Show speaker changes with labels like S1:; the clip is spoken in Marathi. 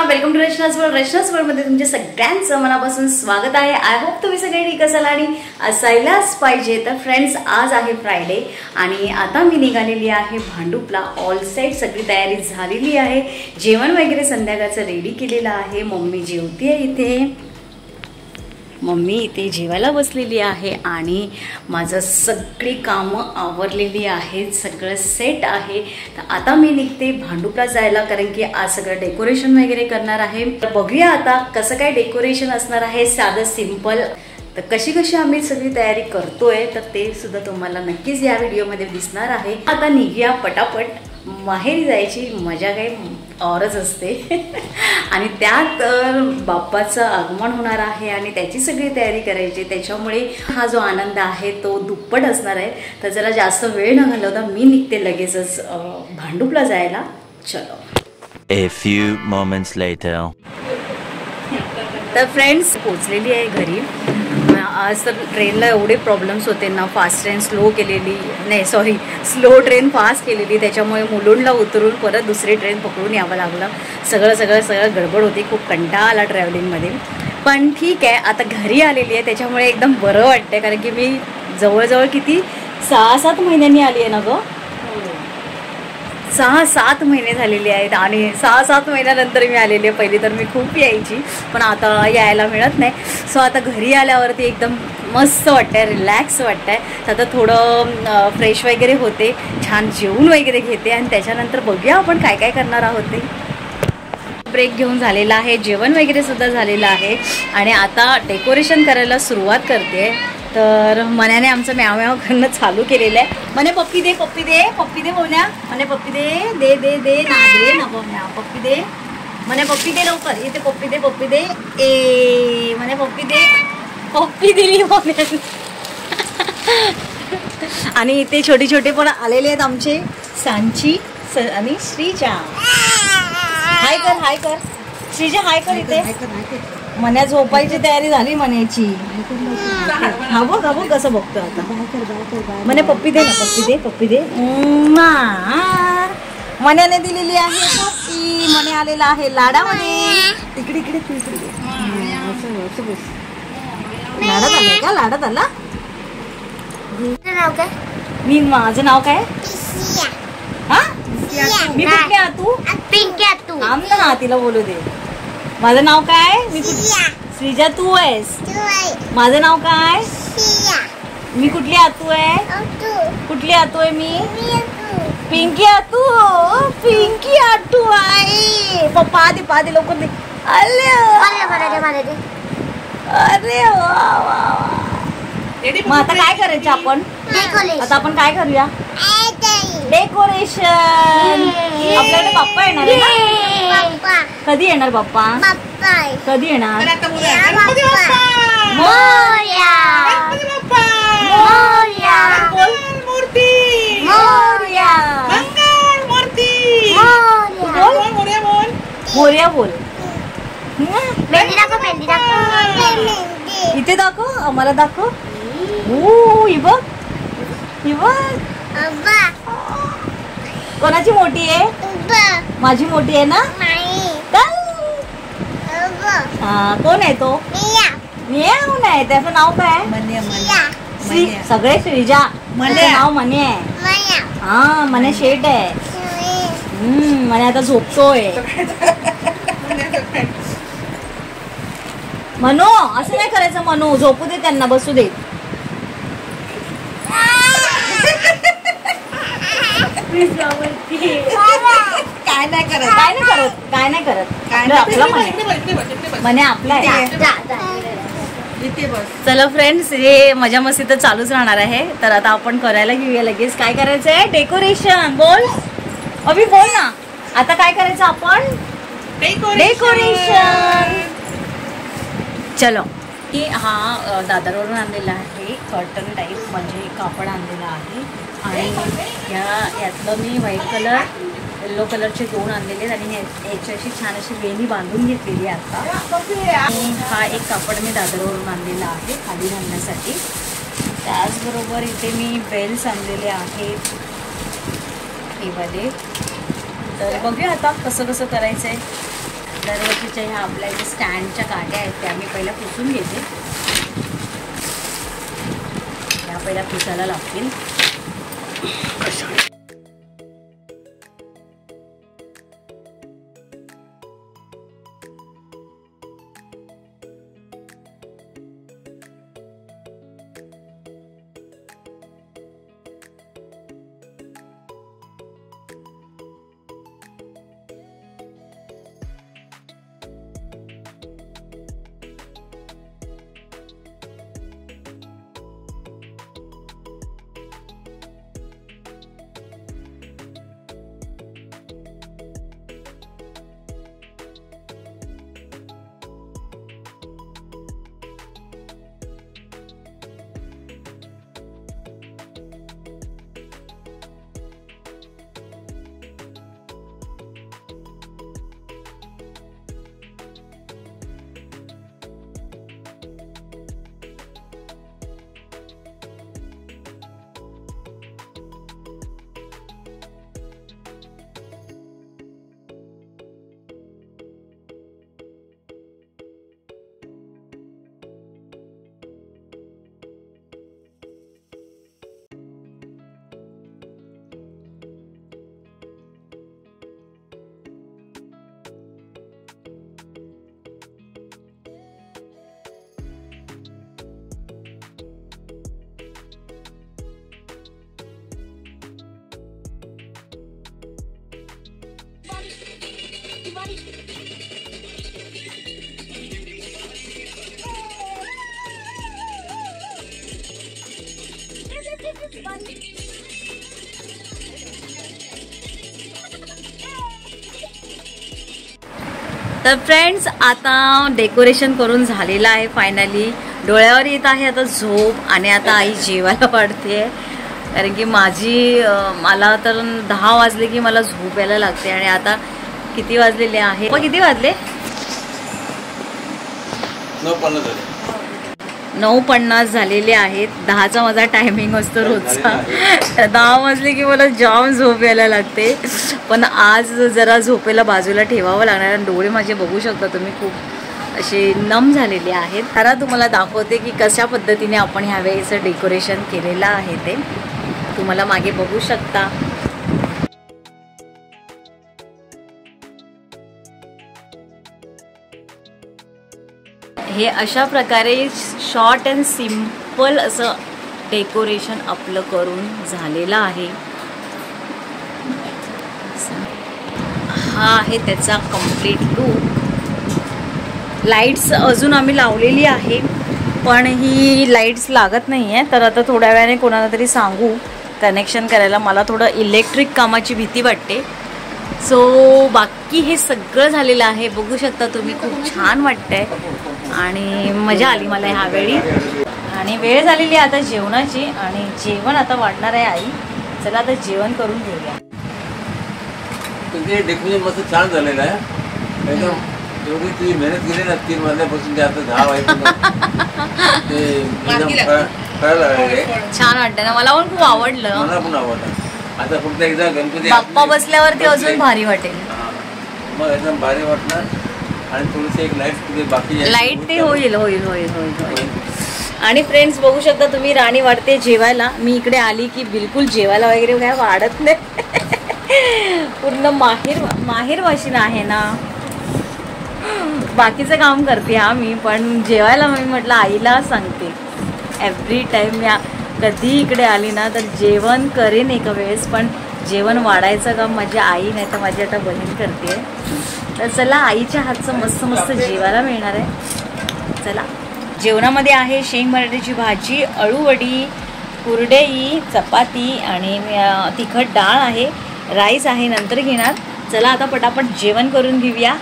S1: Welcome to Rachana's world. Rachana's world मध्ये तुमचे सगळ्यांचं मनापासून स्वागत आहे. आय होप तुम्ही सगळे ठीक असाल आणि असायलाच पाहिजे. तर फ्रेंड्स, आज आहे फ्रायडे आणि आता मी निघालेली आहे भांडुपला. ऑल सेट सगळी तयारी झालेली आहे. जेवण वगैरे संध्याकाळचं रेडी केलेलं आहे. मम्मी जेवते इथे. मम्मी इथे जेवायला बसलेली आहे आणि माझं सगळी कामं आवरलेली आहेत. सगळं सेट आहे. तर आता मी निघते भांडुपला जायला, कारण की आज सगळं डेकोरेशन वगैरे करणार आहे. तर बघूया आता कसं काय डेकोरेशन असणार आहे. साधं सिंपल. तर कशी कशी आम्ही सगळी तयारी करतोय तर ते सुद्धा तुम्हाला नक्कीच या व्हिडिओमध्ये दिसणार आहे. आता निघूया पटापट. माहेरी जायची मजा काही औरच असते आणि त्यात बाप्पाचं आगमन होणार आहे आणि त्याची सगळी तयारी करायची. त्याच्यामुळे हा जो आनंद आहे तो दुप्पट असणार आहे. तर जरा जास्त वेळ न घालवता मी निघते लगेचच भांडुपला जायला. चलो.
S2: A few moments later.
S1: तर फ्रेंड्स, पोचलेली आहे घरी. आज तर ट्रेनला एवढे प्रॉब्लेम्स होते ना. फास्ट ट्रेन स्लो केलेली, नाही सॉरी, स्लो ट्रेन फास्ट केलेली. त्याच्यामुळे मुलुंडला उतरून परत दुसरी ट्रेन पकडून यावं लागलं. सगळं गडबड होती. खूप कंटाळा आला ट्रॅव्हलिंगमध्ये. पण ठीक आहे, आता घरी आलेली आहे त्याच्यामुळे एकदम बरं वाटतं. कारण की मी जवळजवळ किती 6-7 महिन्यांनी आली आहे ना गं. 6-7 महिने झालेले आहेत आणि 6-7 महिन्यानंतर मी आलेली आहे. पहिली तर मी खूप यायची, पण आता यायला मिळत नाही. सो आता घरी आल्यावरती एकदम मस्त वाटतं आहे, रिलॅक्स वाटतं आहे. तर आता थोडं फ्रेश वगैरे होते, छान जेवून वगैरे घेते आणि त्याच्यानंतर बघूया आपण काय काय करणार आहोत ते. ब्रेक घेऊन झालेला आहे, जेवण वगैरे सुद्धा झालेलं आहे आणि आता डेकोरेशन करायला सुरुवात करते. तर मन्याने आमचं म्याव म्याव करणं चालू केलेलं आहे. म्हणे पप्पी दे, पप्पी दे, पप्पी दे बोलण्या. म्हणे पप्पी दे, दे दे दे ना, दे ना बोलण्या, पप्पी दे. म्हणे पप्पी दे लवकर, येते पप्पी दे, पप्पी दे. ए म्हणे पप्पी दे, पप्पी दिली बोलण्याने. आणि इथे छोटे छोटे पण आलेले आहेत आमचे सांची आणि श्रीजा. हाय कर, हाय कर श्रीजा, हाय कर. इथे मन्या झोपायची तयारी झाली म्हणायची. हा बघ, हा बघ कसं बघतो आता. म्हणे पप्पी दे ना, पप्पी दे, पप्पी दे. मन्याने दिलेली आहे पप्पी. मने आलेला आहे लाडामध्ये. तिकडे इकडे तू इकडे. लाडात आलाय का? लाडात आला. मी माझं नाव काय? हा, मी कुठली आतू? पिंकी आतू. थांब ना, तिला बोलू दे. माझं नाव काय? मी श्रीजा. तू आहेस? माझं नाव काय? मी कुठली आतू आहे? कुठली आतू आहे मी? पिंकी आतू. पिंकी आतू आहे. पप्पा दे, पा दे लवकर दे. अरे वा वा. मग आता काय करायचं आपण? आता आपण काय करूया? डेकोरेशन. आपल्याकडे बाप्पा येणार आहे ना? कधी येणार बाप्पा? कधी येणार? मोरया बोल. इथे दाखव, आम्हाला दाखव. ही बघ, ही बघ. कोणाची मोठी आहे? माझी मोठी आहे ना. हा, कोण आहे तो? मियाव नाही, त्याचं नाव काय? सगळे श्रीजा. मने नाव मने आहे. हा, मने शेट आहे. मने आता झोपतोय. मनू, असं नाही करायचं. मनू झोपू दे, त्यांना बसू दे. काय नाही करत, काय नाही करत, काय नाही करत. आपला म्हणे आपला आहे. चला फ्रेंड्स, हे मजा मस्ती तर चालूच राहणार आहे. तर आता आपण करायला घेऊया लगेच. काय करायचं आहे? डेकोरेशन. बोल अभि, बोल ना. आता काय करायचं आपण? डेकोरेशन. चलो. की हा दादरवरून आणलेला आहे कर्टन टाईप, म्हणजे कापड आणलेला आहे. आणि यातलं मी व्हाईट कलर, येल्लो कलरचे 2 आणलेले आणि याच्याशी छान अशी वेणी बांधून घेतलेली आहे आता. आणि हा एक कापड मी दादरवरून आणलेला आहे खाली घालण्यासाठी. त्याचबरोबर इथे मी बेल्स आणलेले आहेत हे वाले. तर बघूया आता कसं कसं करायचं आहे. दरवर्षीच्या ह्या आपल्या ज्या स्टँडच्या काट्या आहेत त्या मी पहिल्या पुसून घेते. त्या पहिल्या पुसायला लागतील. तर फ्रेंड्स आता डेकोरेशन करून झालेलं आहे. फायनली डोळ्यावर येत आहे आता झोप. आणि आता आई जेवायला वाढते कारण की मला तर 10 वाजले की मला झोप यायला लागते. आणि आता किती वाजलेले आहे? किती वाजले? 9:50 झालेले आहेत. 10चा माझा टायमिंग असतो रोजचा. 10 वाजले की मला जाम झोप यायला लागते. पण आज जरा झोपेला बाजूला ठेवावं लागणार. डोळे माझे बघू शकता तुम्ही खूप असे नम झालेले आहेत. खरं तुम्हाला दाखवते की कशा पद्धतीने आपण ह्यावेळेचं डेकोरेशन केलेलं आहे ते तुम्हाला मागे बघू शकता. हे अशा प्रकारे शॉर्ट अँड सिम्पल असं डेकोरेशन आपलं करून झालेलं आहे. हा आहे त्याचा कंप्लीट लुक. लाईट्स अजून आम्ही लावलेली आहे पण ही लाईट्स लागत नाही आहे. तर आता थोड्या वेळाने कोणाला तरी सांगू कनेक्शन करायला. मला थोडं इलेक्ट्रिक कामाची भीती वाटते. सो बाकी हे सगळं झालेलं आहे. बघू शकता तुम्ही खूप छान वाटतंय आणि मजा आली मला ह्यावेळी. आणि वेळ झालेली आहे आता जेवणाची आणि जेवण आता वाढणार आहे आई. चला आता जेवण करून घेऊया.
S3: डेकोरेशन मस्त छान झालेलं आहे. एकदम एवढी तुझी मेहनत केली ना 3 वाजल्यापासून ते आता 10 वाजेपर्यंत
S1: छान वाटतं ना. मला पण खूप आवडलं.
S3: मला पण आवडलं. आता फक्त एकदा गणपती
S1: बाप्पा बसल्यावरती अजून भारी वाटेल.
S3: मग एकदम भारी वाटणार. आणि थोडीशी एक लाईट बाकी
S1: लाईट ते होईल होईल होईल होईल होईल. आणि फ्रेंड्स बघू शकता तुम्ही राणी वाढते जेवायला. मी इकडे आली की बिलकुल जेवायला वगैरे काय वाढत नाही. पूर्ण माहेर वाशीन आहे ना. बाकीचं काम करते हा मी पण जेवायला मी म्हटलं आईला सांगते एव्हरी टाइम मी कधी इकडे आली ना तर जेवण करेन एका वेळेस. पण जेवण वाढायचं काम माझी आई नाही तर माझी आता बहीण करते. तर चला आईच्या हातचं मस्त मस्त जेवायला मिळणार आहे. चला जेवणामध्ये आहे शेंग बटाट्याची भाजी, अळूवडी, कुरडई, चपाती आणि तिखट डाळ आहे. राईस आहे नंतर घेणार. चला आता पटापट जेवण करून घेऊया.